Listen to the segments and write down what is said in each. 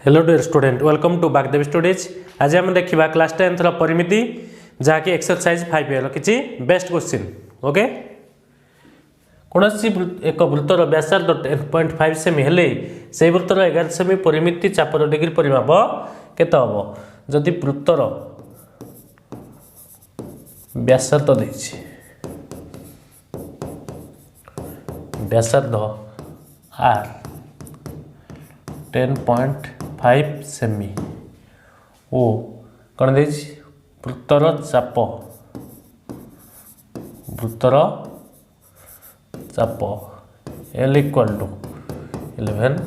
Hello dear student welcome to Bagdev studies. आज आम देखा क्लास 10 परिमिति जहाँकि एक्सरसाइज 5 किसी बेस्ट क्वेश्चन। ओके, कौन एक वृत्तर व्यासार्ध 10.5 सेमी हेले से वृत्तर 11 सेमी परिमिति चापर डिग्री परिमाप केते हम जदि वृत्तर व्यासार्ध देछि व्यासार्ध आर 10.5 सेमी ओ कौन दे वृत्तर चाप एल इक्वल टू 11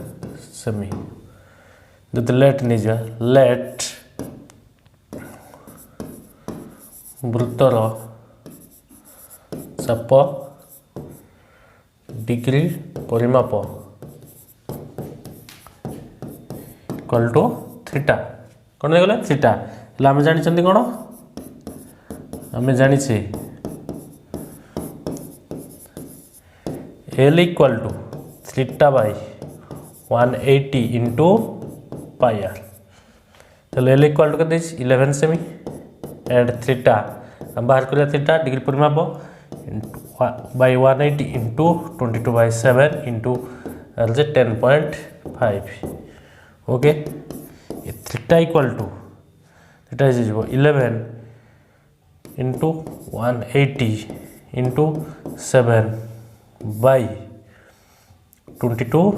सेमी। जब लेट नहीं लेट वृत्तर चाप डिग्री परिमाप इक्वल टू थीटा कौन हो थीटा आम जानी कौन आम जानी L equal to theta by 180 into pi R. चलो L equal to 11 cm and theta बाहर कर थीटा डिग्री परिमाप by 180 into 22/7 into 10.5। Okay, theta equal to theta is 11 into 180 into 7 by 22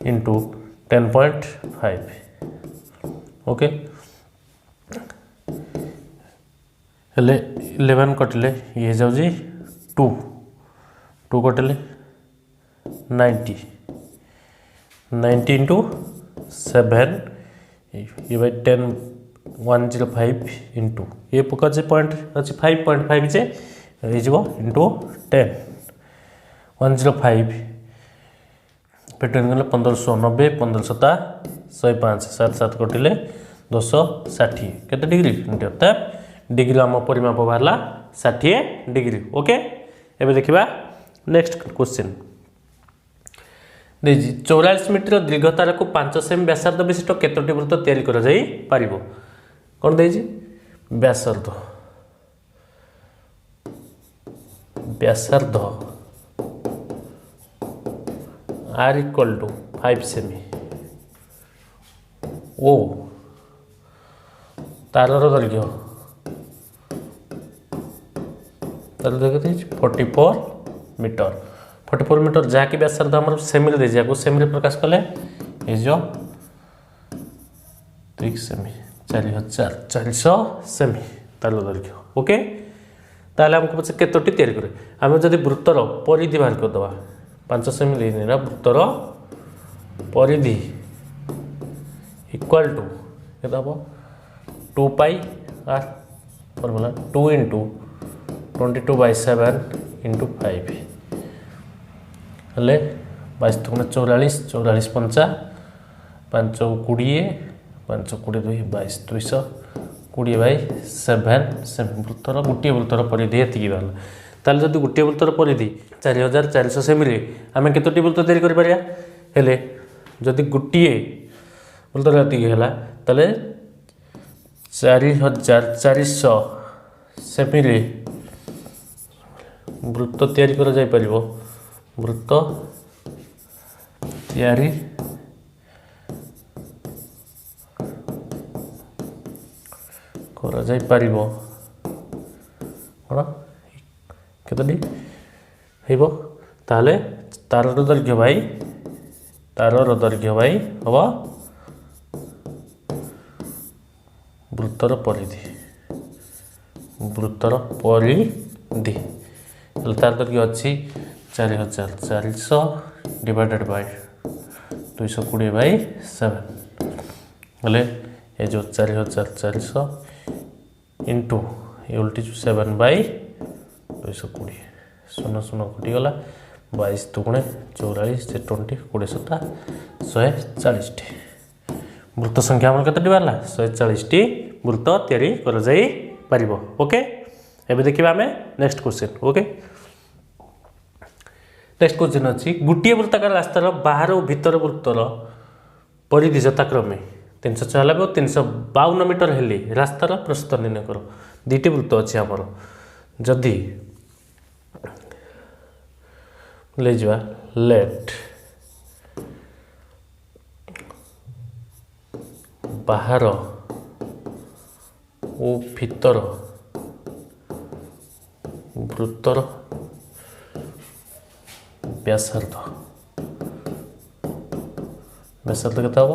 into 10.5। Okay, 11 कटिले ये जाऊँगी 2 कटिले 90 इंटू 7 ये bye 10 105 into ये पका पॉइंट अच्छी 5.5 से इंटू 10 105 पेट्रोल गले 1590 15 105 7 कटिले 260 केते डिग्री अर्थात डिग्री आम परिमाप बाहर 60 डिग्री। ओके, एबे देखिबा नेक्स्ट क्वेश्चन। 44 मीटर दीर्घतार को 5 सेमी व्यासार्ध विशिष्ट केतोटी वृत्त तैयारी करा जाई पारिबो कोन देछि व्यासार्ध आर इक्वल टू 5 सेमी ओ तारर दैर्घ्य तार दैर्घ्य 44 मीटर जहाँकि व्यासार्ध आम सेमी दे सेमी प्रकाश कले जो 3 सेमी 4400 सेमी तार दैर्घ्य। ओके, ताहले हमको पचे केतोटी तैयारी करे आम जदि वृत्तर परिधि बाहर करदे 5 सेमी लेना वृत्तर परिधि इक्वल टू केते हम 2 pi are formula 2 into 22/7 into 5 हेले 22 44 44 5 5 20 5 22 22 220/7 सेमी वृत्तर गोटे वृत्तर परिधि एति बाहर। ताले जदि गोटे वृत्तर परिधि 4400 सेमी आम केतोटी वृत्त तैयारी कर पारिया हेले जदि गोटे वृत्तर एति हैला ताले 4400 सेमी वृत्त तैयारी करा जाय परिबो वृत्त तैयारी करा जाय परिबो कोन केतोटी हेबो ताले तारर दैर्घ्य बाय हवा वृत्तर परिधि तार दैर्घ्य अच्छी 4400 डिवाइडेड बाय 220/7 हेले ये जो 4400 इंटू ये उल्टी 7/220 0 कटिगला 22 2 44 20 20 140 वृत्त संख्या आम कतटी बाहर 140 वृत्त तैयारी कर जाई परिबो। ओके, एबे देखिबा आमे next question. Okay, next question अच्छी गोटे वृत्ताकार रास्तार बाहर और भीतर वृत्तर परिधि यथाक्रमे 396 और 352 मीटर हेली रास्तार प्रस्थ निर्णय कर। दुईटी वृत्त अच्छी आमर जदि ले जा लेट बाहर ओ भीतर वृत्तर व्यासार्ध केते हम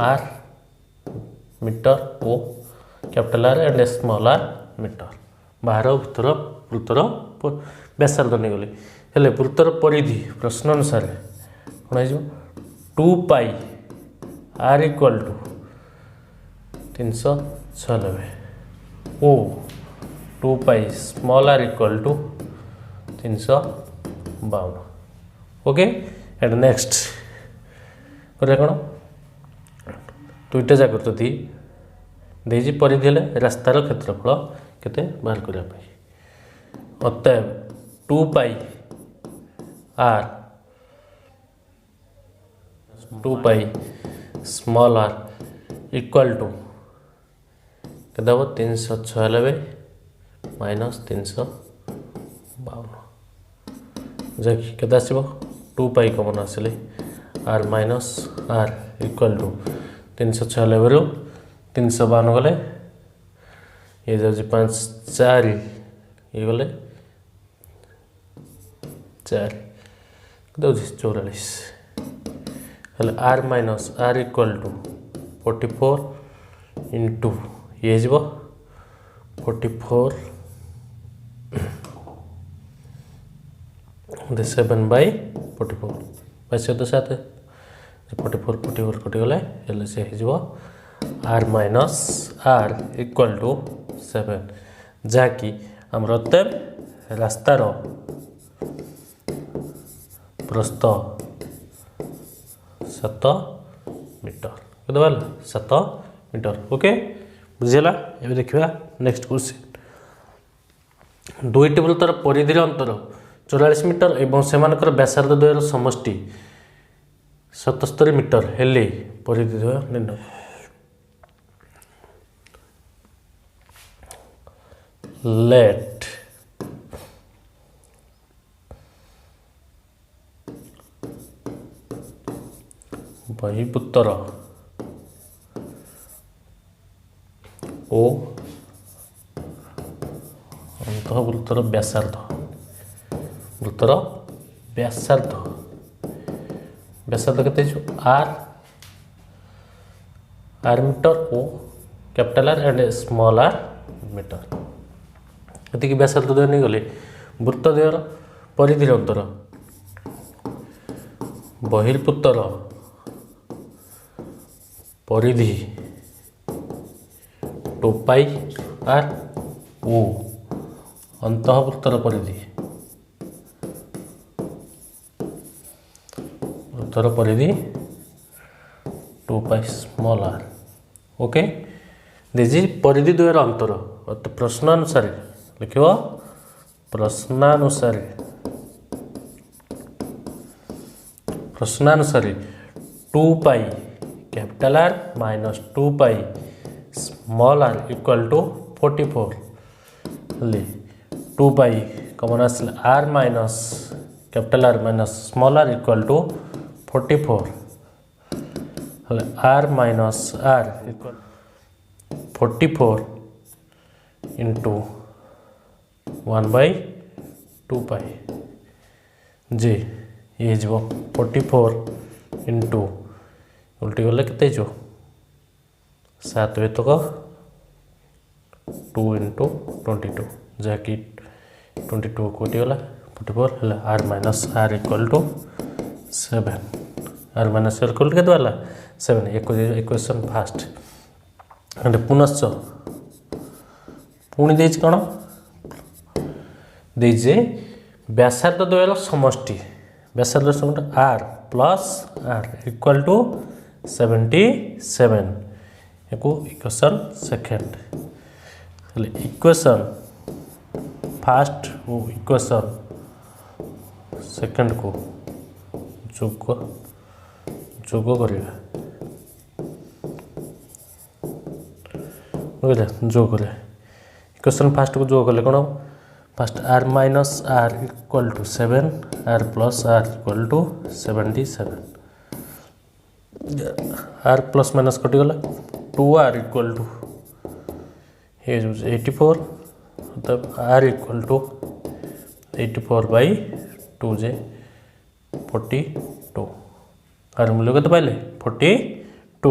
आर मीटर ओ capital R and small r meter बाहर भीतर वृत्तर व्यासार्ध नहीं गली हेले वृत्तर परिधि प्रश्न अनुसार कौन हो 2 पाई आर इक्वल टू 396 ओ 2 pi small R equal to 352 okay and next कौन दुईटा जाक तो दी परिधि रास्तार क्षेत्रफल केते बाहर करने अतएव 2 pi R 2 pi small R equal to केते हम 396 माइनस 352 जैक केते आसो 2 पाई कमन आसिले R minus are equal to 396 रु 352 गले ये जाऊँ 5 4 ये गले 4 44 हेल्ले R minus are equal to 44 into ये 44 7 बाई 44 बाई 7 44 कटिगले हेल्ले से हो R minus are equal to 7 जहाँकि आमर अतएव रास्तार प्रस्थ 7 मीटर के 7 मीटर ओके बुझीगला। ये देखा नेक्स्ट क्वेश्चन दुईटी वृत्तर परिधि अंतर 44 मीटर एवं सेमानकर व्यासार्ध द्वयर समष्टि 77 मीटर हेले परिधि द्वय निर्णय लेट बहिपुत्र ओ अंतःवृत्तर व्यासार्ध वृत्तर व्यासार्ध व्यासार्ध केते आर मीटर ओ capital R and small r meter ये व्यासार्ध द्वय नहीं गले वृत्त द्वयर परिधि अंतर बहिर्पुत्र परिधि 2 पाई आर ओ अंतःवृत्तर परिधि वृत्तर परिधि 2 पाई स्मॉल आर ओके दीजिए परिधि द्वयर अंतर प्रश्नानुसार लिख प्रश्नानुसारी 2 pi capital R minus 2 pi small R equal to 44 हेल्ले 2 पाई कमन आसले R minus capital R minus small R equal to 44 हेल्ले R minus are equal 44 into 1/2 pi जे ये 44 इंटू उल्टी गले के 7 तक 2 इंटू 22 जहाँकि 22 कोटी गला 44 है R minus are equal to 7 R minus are equal to के 7 इक्वेशन फास्ट पुनश्च पुणी दे कौन दे व्यासार्ध द्वयर समष्टि व्यासार्ध समष्टि R plus R equal to 77 को इक्वेशन सेकेंड इक्वेशन फास्ट और इक्वेशन सेकेंड को जोग करिया बुझे जोग कले इक्वेशन फास्ट को जोग कले कौन first R minus are equal to 7 R plus R equal to 77 R plus minus कटिगला 2r इक्वल टू 84 मतलब r इक्वल टू 84/2 जे 42 आर मूल्य कत पाइले 42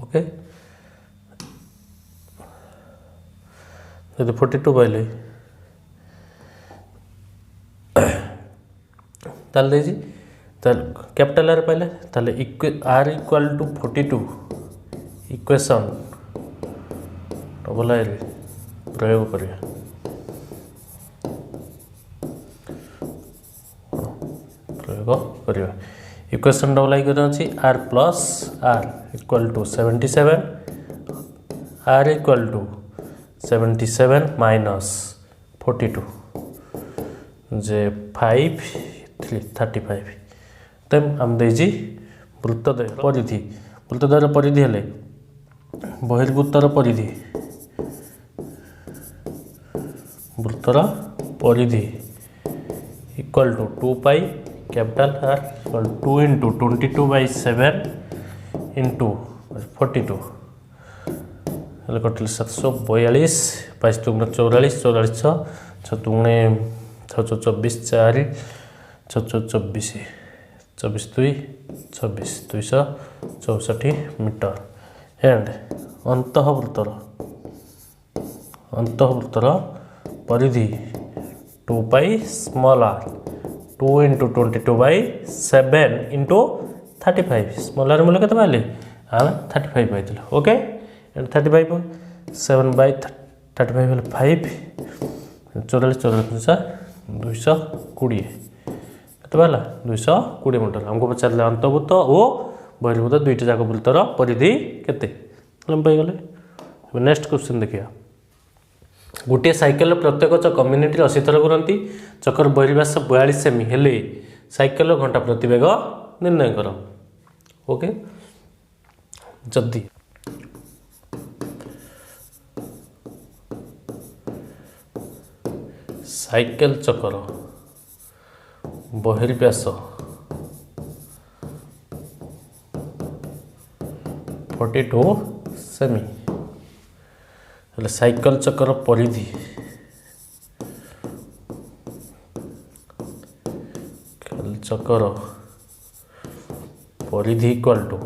ओके यदि 42 पाइले ताले जी कैपिटल आर पाइले ताले R equal to 42 equation double I प्रयोग करिया प्रयोग करिया इक्वेशन डबल आई करना अछि R plus R equal to 77 R equal to 77 minus 42 जे 5 35 तेम हम देजी वृत्तद्वय परिधि हेले बहिर्वृत्तर परिधि वृत्तर परिधि equal to 2 pi capital R equal 2 into 22/7 into 42 कटिल 742 22 दुगुणे 44 44 6 दुगुणे 24 4 24 24 2 26 264 मीटर एंड अंतःवृत्तर परिधि 2 pi small R 2 into 22/7 into 35 small R मूल्य कत पाइले आम 35 पाइल ओके एंड 35 7/35 हेल्ले 5 44 220 कत पाइला 220 मीटर हमको पचारे अंतर्वृत्त और बहिर्वृत्त दुईटा जाक वृत्तर परिधि केते हम पाइगले नेक्स्ट क्वेश्चन देखिए गोटे साइकेल प्रत्येक चक मिनिट 80 थर घूरती चकर बहिर्व्यास 42 सेमी हेले साइकेल घंटा प्रतिवेग निर्णय कर ओके जदि साइकेल चकर बहिर्व्यास 42 सेमी हेले साइकेल चक्र परिधि चक्र परिधि इक्वल टू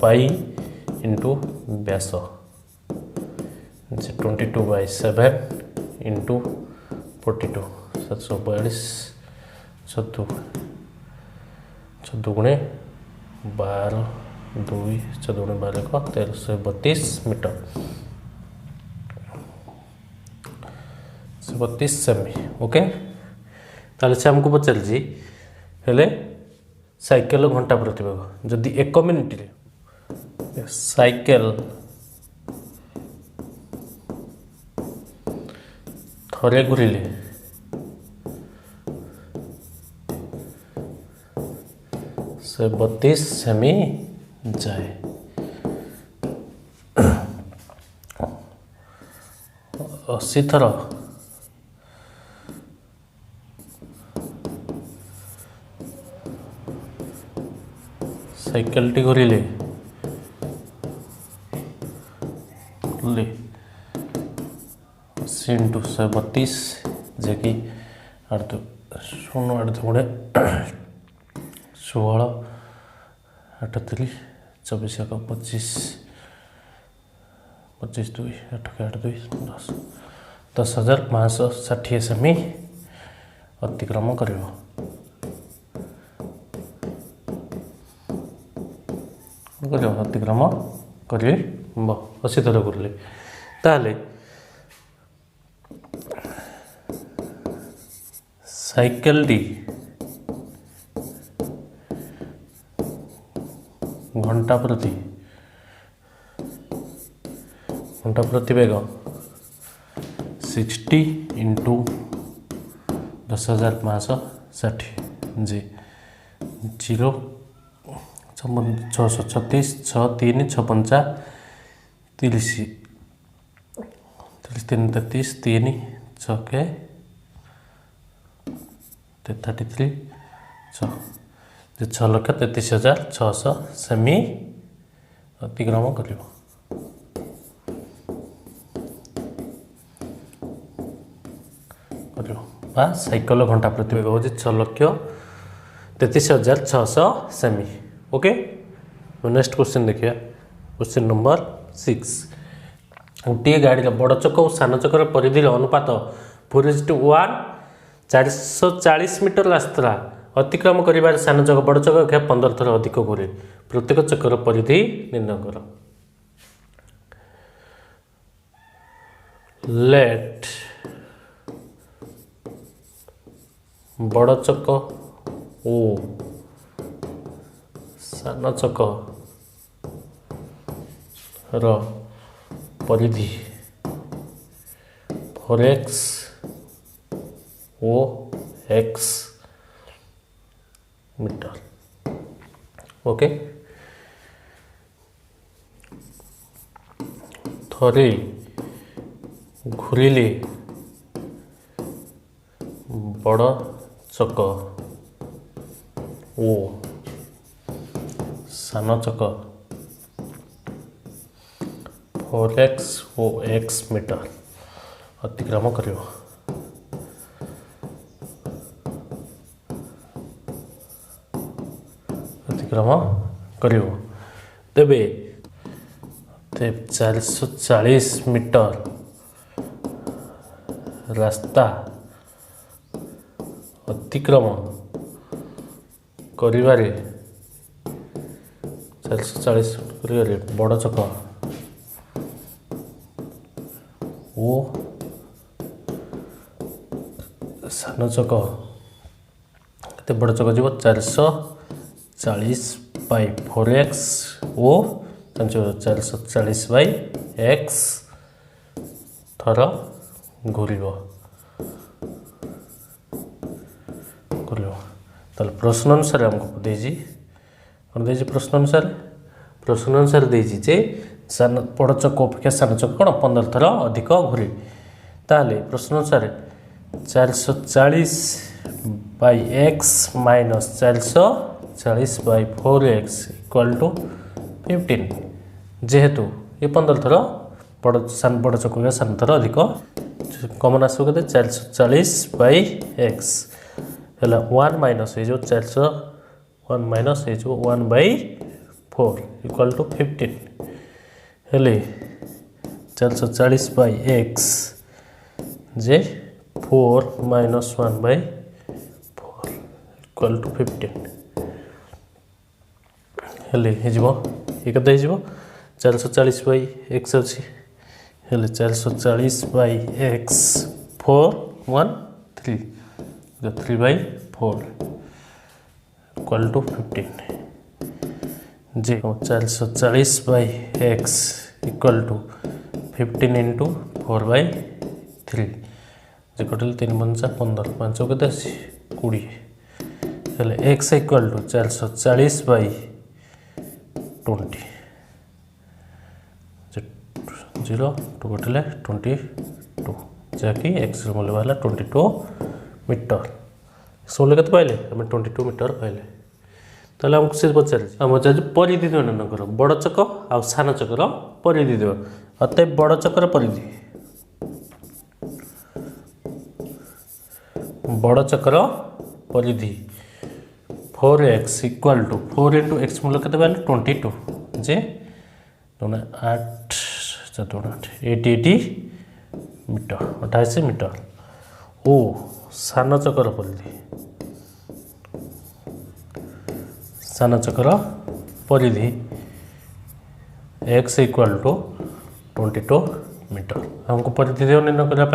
पाई इंटू व्यास 22/7 इंटू 42 742 14 गुणे 12 2 14 गुणे 12 1332 मीटर 32 सेमी ओके ताले से हमको पचार हेले साइकेल घंटा प्रतिवेग जदि 1 मिनिट रे साइकेल थरे घूरिले से 32 सेमी जाए 80 थर साइकेल टी घूरिले 80 इंटू 132 जे कि 8 शून्य 8 गुणे 16 8 3 24 1 25 25 2 8 8 2 10 10,560 सेमी अतिक्रम कर अतिक्रम कर 80 थर कर ताले साइकेल टी घंटा प्रति वेग 60 इंटू 10,560 जी 0 636 6 3 6 5 30 3 33 3 6 के 33 6,33,600 ସେମି ଅତିକ୍ରମ କରିବ। ବା ସାଇକେଲ ଘଣ୍ଟା ପ୍ରତି ବେଗ ହେଉଛି 6,33,600 ସେମି। ओके नेक्स्ट क्वेश्चन देखिए क्वेश्चन नंबर 6 गोटे गाड़ी बड़ चक और सान चक्र परिधि अनुपात 4:1 440 मीटर रास्ता अतिक्रम कर सान चक बड़ चक अपेक्षा 15 थर अधिक घूरे प्रत्येक चक्र परिधि निर्णय कर। लेट बड़ चक ओ सान चक परिधि 4x ओ x मीटर। ओके थरे घूरिले बड़ चक ओ सान चक 4x ओ x मीटर अतिक्रम कर। अतिक्रम कर तेबे 440 मीटर रास्ता अतिक्रम करिबारे 440 करिबारे बड़ चक ओ सान चक केते बड़ चक जीव 440 by 4x O 440 by x थर घूर ताले प्रश्न अनुसार हमको देजी कौन देजी प्रश्न अनुसार देजी जे सान बड़ चक अपेक्षा सान चक कौन 15 थर अधिक घूरे ताले प्रश्न अनुसार 440 by x minus 440 by 4x equal to 15 जेहेतु ये 15 थर बड़ चक सान थर अधिक कमन आसो के 440 बाई x है 1 माइनस हो 1 माइनस हो 1 बाई 4 इक्वल टू 15 हेले 440 बाई x जे 4 माइनस 1 बाई 4 इक्वल टू 15 हेले ये कते हो 440 बाई x अच्छी हेले 440 by x 4 1 3 3 by 4 equal to 15 जे 440 by x equal to 15 into 4 by 3 जे टोटल 3 पंचा 15 5 के 20 हेले x equal to 440 by 20 0 two कटे 22 जहाँकि x मूल्य बाहर 22 मीटर मूल्य के पाइले आम 22 मीटर पाइले ताले हमको से पचार आम चाहे परिधि निर्णय कर बड़ चक आ सान चक्र परिधि देव अतः बड़ चक्र परिधि बड़ चक्र परिधि 4x equal to 4 into x मूल्य के 22 जे 80 मीटर 88 मीटर ओ सान चक्र परिधि x इक्वल टू 22 मीटर हमको परिधि निर्णय करने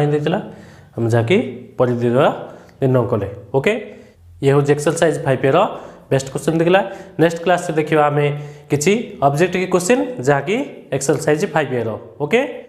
हम जहाँकि परिधि निर्णय कले। ओके ये हूँ एक्सरसाइज 5 बेस्ट क्वेश्चन देखला। नेक्स्ट क्लास से देखिए आम कि ऑब्जेक्टिव क्वेश्चन जहाँकि एक्सरसाइज 5 ओके।